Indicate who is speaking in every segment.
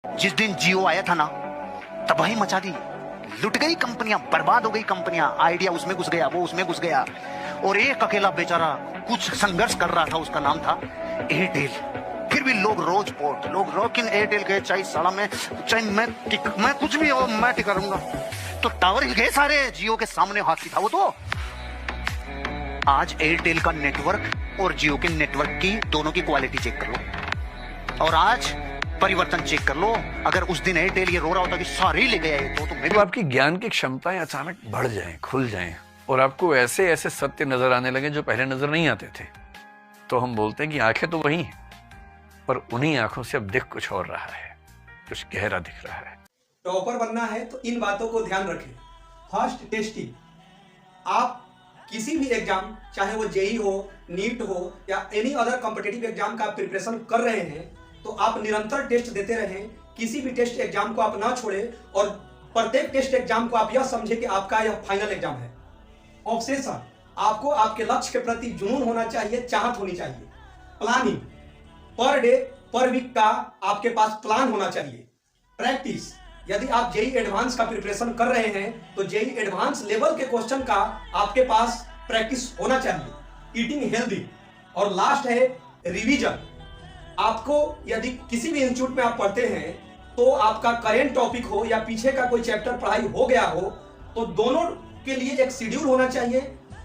Speaker 1: जिस दिन जियो आया था ना, तबाही मचा दी, लुट गई कंपनियां, बर्बाद हो गई कंपनियां, आइडिया उसमें घुस गया, वो उसमें घुस गया, और एक अकेला बेचारा कुछ संघर्ष कर रहा था, उसका नाम था एयरटेल। फिर भी लोग रोज पोर्ट, लोग रोकिन एयरटेल के, चाहे साला में, चाहे मैं कुछ भी हो, मैं टिका रहूंगा। तो टावर हिल गए सारे, जियो के सामने हाथी था वो। तो आज एयरटेल का नेटवर्क और जियो के नेटवर्क की दोनों की क्वालिटी चेक कर लो, और आज परिवर्तन चेक कर लो। अगर उस दिन एयरटेल ये रो रहा होता कि सारे ही ले गया ये, तो मेरे
Speaker 2: आपकी ज्ञान की क्षमताएं अचानक बढ़ जाएं, खुल जाएं, और आपको ऐसे ऐसे सत्य नजर आने लगे जो पहले नजर नहीं आते थे। तो हम बोलते हैं कि आंखें तो वही हैं, पर उन्हीं आंखों से अब दिख कुछ और रहा है, कुछ गहरा दिख रहा है।
Speaker 3: टॉपर बनना है तो इन बातों को ध्यान रखें। फर्स्ट टेस्टिंग, आप किसी भी एग्जाम, चाहे वो जेई हो, नीट हो या एनी अदर कॉम्पिटिटिव एग्जाम का प्रिपरेशन कर रहे हैं, तो आप निरंतर टेस्ट देते रहें। किसी भी टेस्ट एग्जाम को आप ना छोड़ें, और प्रत्येक टेस्ट एग्जाम को आप यह समझें कि आपका यह फाइनल एग्जाम है। ऑब्सेशन, आपको आपके लक्ष्य के प्रति जुनून होना चाहिए, चाहत होनी चाहिए। प्लानिंग, पर डे पर वीक का आपके पास प्लान होना चाहिए। प्रैक्टिस, यदि आप जेई एडवांस का प्रिपरेशन कर रहे हैं तो जेई एडवांस लेवल के क्वेश्चन का आपके पास प्रैक्टिस होना चाहिए। ईटिंग हेल्दी, और लास्ट है रिवीजन। आपको यदि किसी भी इंस्टीट्यूट में आप पढ़ते हैं तो आपका करेंट टॉपिक हो या पीछे का कोई चैप्टर पढ़ाई हो गया हो, तो दोनों के लिए एक शेड्यूल होना चाहिए,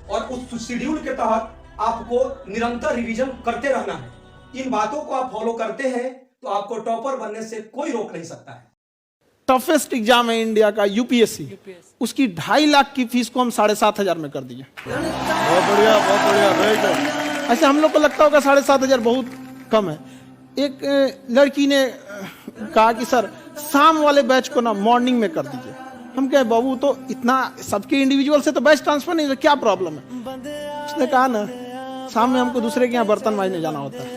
Speaker 3: और उस शेड्यूल के तहत आपको निरंतर रिवीजन करते रहना है। इन बातों को आप फॉलो करते हैं तो आपको टॉपर बनने से कोई रोक नहीं सकता है।
Speaker 4: टफेस्ट एग्जाम है इंडिया का यूपीएससी, उसकी 2.5 लाख की फीस को हम 7,500 में कर दिए। बहुत बढ़िया, बहुत बढ़िया। ऐसे हम लोग को लगता होगा 7,500 बहुत कम है। एक लड़की ने कहा कि सर शाम वाले बैच को ना मॉर्निंग में कर दीजिए। हम कहे बाबू, तो इतना सबके इंडिविजुअल से तो बैच ट्रांसफर नहीं, क्या प्रॉब्लम है? उसने कहा ना, शाम में हमको दूसरे के यहाँ बर्तन मांजने जाना होता है।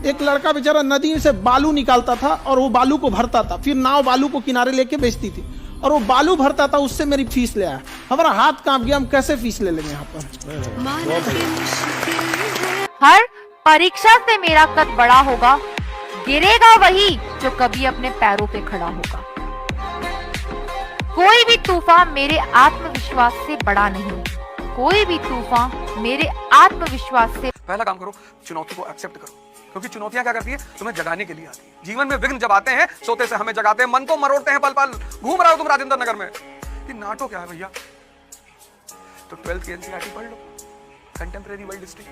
Speaker 4: एक लड़का बेचारा नदी से बालू निकालता था और वो बालू को भरता था, फिर नाव बालू को किनारे लेके बेचती थी, और वो बालू भरता था, उससे मेरी फीस ले आया। हमारा हाथ कांप गया, हम कैसे फीस ले लेंगे यहाँ पर?
Speaker 5: हर परीक्षा से मेरा कद बड़ा होगा, गिरेगा वही जो कभी अपने पैरों पे खड़ा होगा। कोई भी तूफान मेरे आत्मविश्वास से बड़ा नहीं, कोई भी तूफान मेरे आत्मविश्वास से।
Speaker 6: पहला काम करो, चुनौती को एक्सेप्ट करो, क्योंकि चुनौतियां क्या करती है, तुम्हें जगाने के लिए आती है। जीवन में विघ्न जब आते हैं, सोते से हमें जगाते हैं, मन को मरोड़ते हैं पल पल। घूम रहा हो तुम राजेंद्र नगर में, ये नाटो क्या है भैया? तो 12th की एनसीईआरटी पढ़ लो, कंटेम्प्रेरी वर्ल्ड हिस्ट्री।